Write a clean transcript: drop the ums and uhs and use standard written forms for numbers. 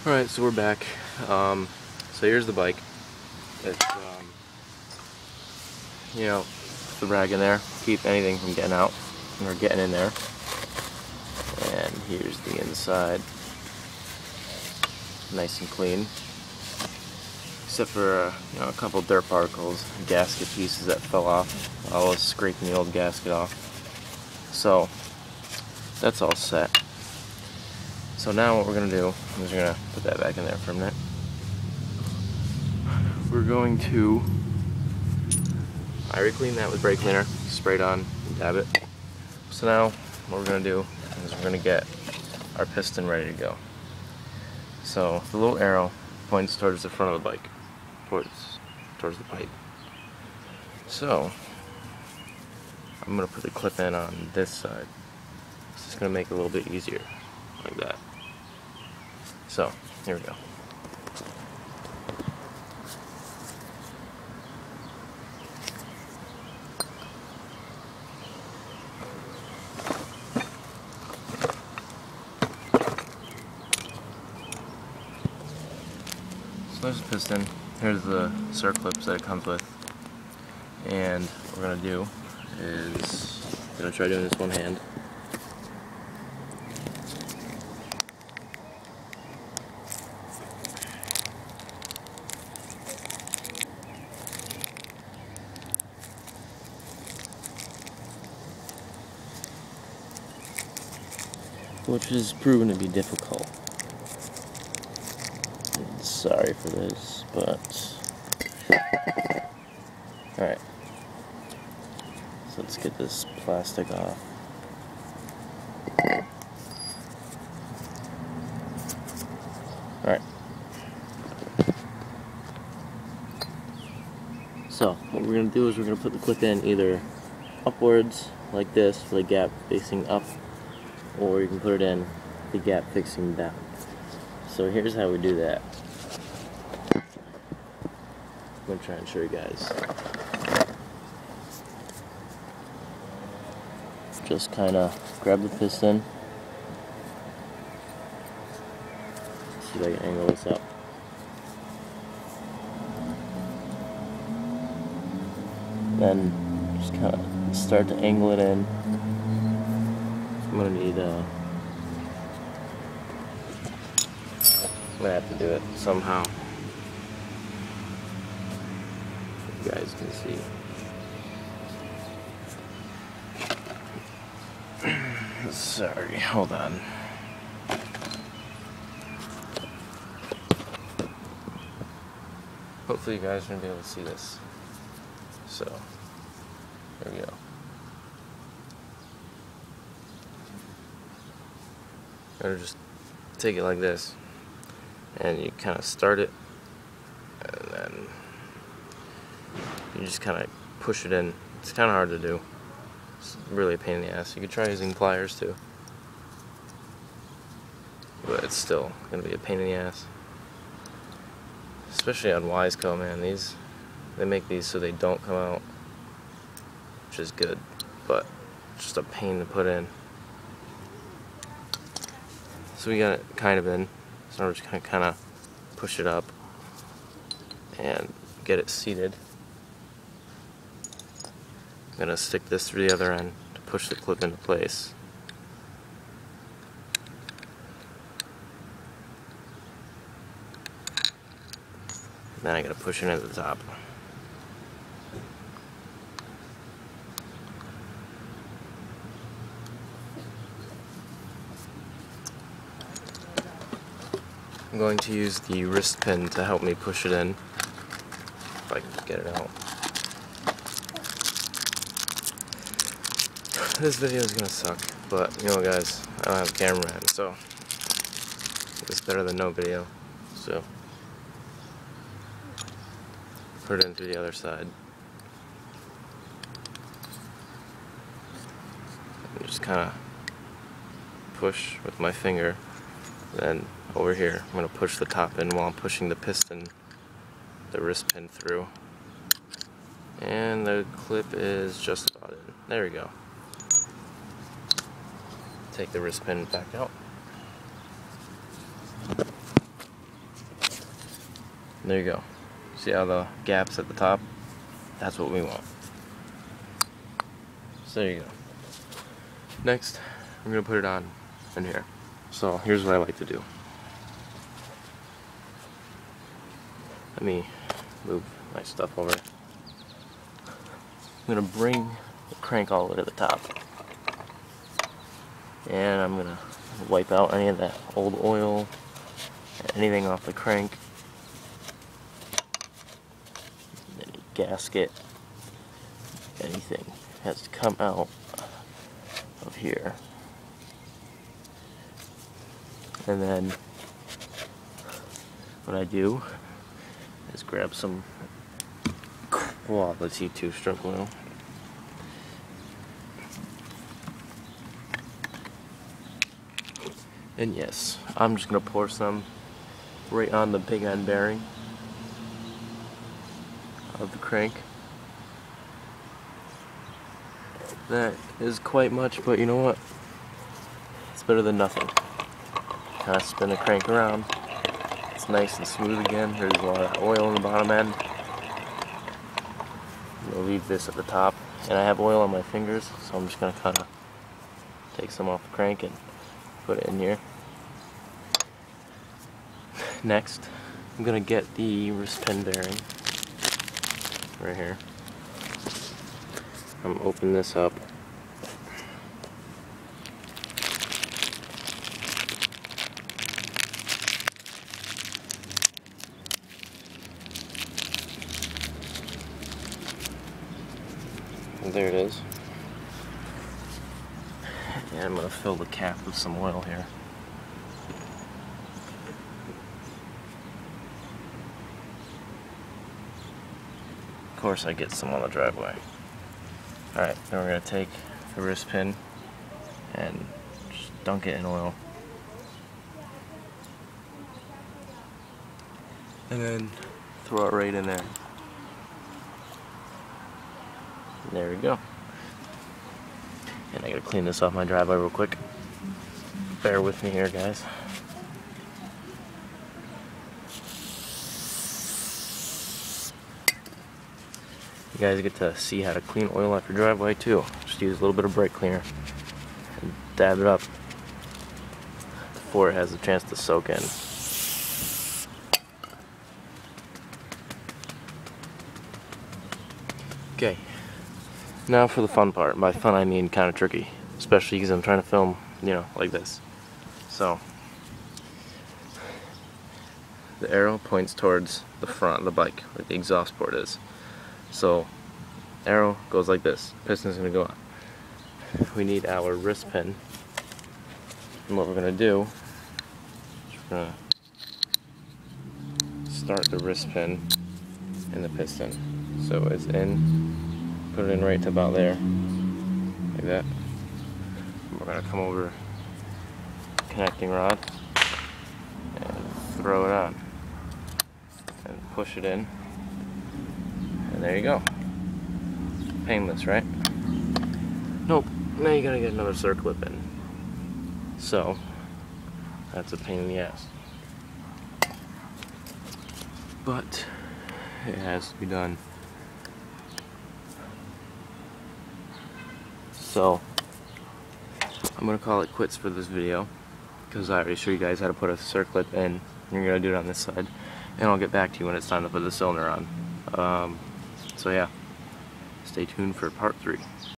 Alright, so we're back. So here's the bike. It's, you know, the rag in there, keep anything from getting out, or getting in there. And here's the inside. Nice and clean. Except for, a couple dirt particles, gasket pieces that fell off. I was scraping the old gasket off. So, that's all set. So now what we're going to do is we're going to put that back in there for a minute. We're going to, I already cleaned that with brake cleaner, sprayed on, dab it. So now what we're going to do is we're going to get our piston ready to go. So the little arrow points towards the front of the bike, towards the pipe. So I'm going to put the clip in on this side. It's just going to make it a little bit easier, like that. So, here we go. So there's the piston. Here's the circlips that it comes with. And what we're going to do is, I'm going to try doing this one hand. Which has proven to be difficult. Sorry for this, but... Alright. So let's get this plastic off. Alright. So, what we're going to do is we're going to put the clip in either upwards, like this, with a gap facing up, or you can put it in the gap facing down. So here's how we do that. I'm going to try and show you guys. Just kind of grab the piston. See if I can angle this up. Then just kind of start to angle it in. I'm gonna need, I'm gonna have to do it somehow. You guys can see. Sorry, hold on. Hopefully you guys are gonna be able to see this. So, there we go. Or just take it like this, and you kind of start it, and then you just kind of push it in. It's kind of hard to do. It's really a pain in the ass. You could try using pliers too, but it's still gonna be a pain in the ass. Especially on Wiseco, man. They make these so they don't come out, which is good, but it's just a pain to put in. So we got it kind of in, so we're just going to kind of push it up and get it seated. I'm going to stick this through the other end to push the clip into place. And then I got to push it into the top. I'm going to use the wrist pin to help me push it in, if I can get it out. This video is gonna suck, but you know what, guys, I don't have a cameraman, so it's better than no video. So put it in through the other side. And just kind of push with my finger. Then over here, I'm going to push the top in while I'm pushing the piston, the wrist pin through. And the clip is just about in. There we go. Take the wrist pin back out. And there you go. See how the gaps at the top? That's what we want. So there you go. Next, I'm going to put it on in here. So here's what I like to do. Let me move my stuff over. I'm going to bring the crank all the way to the top. And I'm going to wipe out any of that old oil, anything off the crank, any gasket, anything has to come out of here. And then what I do is grab some quality 2-stroke oil. And yes, I'm just going to pour some right on the big end bearing of the crank. That is quite much, but you know what? It's better than nothing. Kind of spin the crank around. It's nice and smooth again. There's a lot of oil on the bottom end. I'm going to leave this at the top. And I have oil on my fingers, so I'm just going to kind of take some off the crank and put it in here. Next, I'm going to get the wrist pin bearing right here. I'm going to open this up. And there it is. And I'm going to fill the cap with some oil here. Of course I get some on the driveway. Alright, then we're going to take the wrist pin and just dunk it in oil. And then throw it right in there. And there we go. And I gotta clean this off my driveway real quick. Bear with me here, guys. You guys get to see how to clean oil off your driveway too. Just use a little bit of brake cleaner and dab it up before it has a chance to soak in. Okay, now for the fun part. By fun I mean kind of tricky, especially because I'm trying to film, you know, like this. So, the arrow points towards the front of the bike, where the exhaust port is. So, arrow goes like this. Piston's going to go on. We need our wrist pin. And what we're going to do is we're going to start the wrist pin in the piston. So it's in, put it in right to about there, like that. And we're going to come over connecting rod and throw it on. And push it in. And there you go. Painless, right? Nope. Now you gotta get another circlip in. So, that's a pain in the ass. But, it has to be done. So, I'm gonna call it quits for this video, because I already showed you guys how to put a circlip in. You're gonna do it on this side. And I'll get back to you when it's time to put the cylinder on. So yeah, stay tuned for part 3.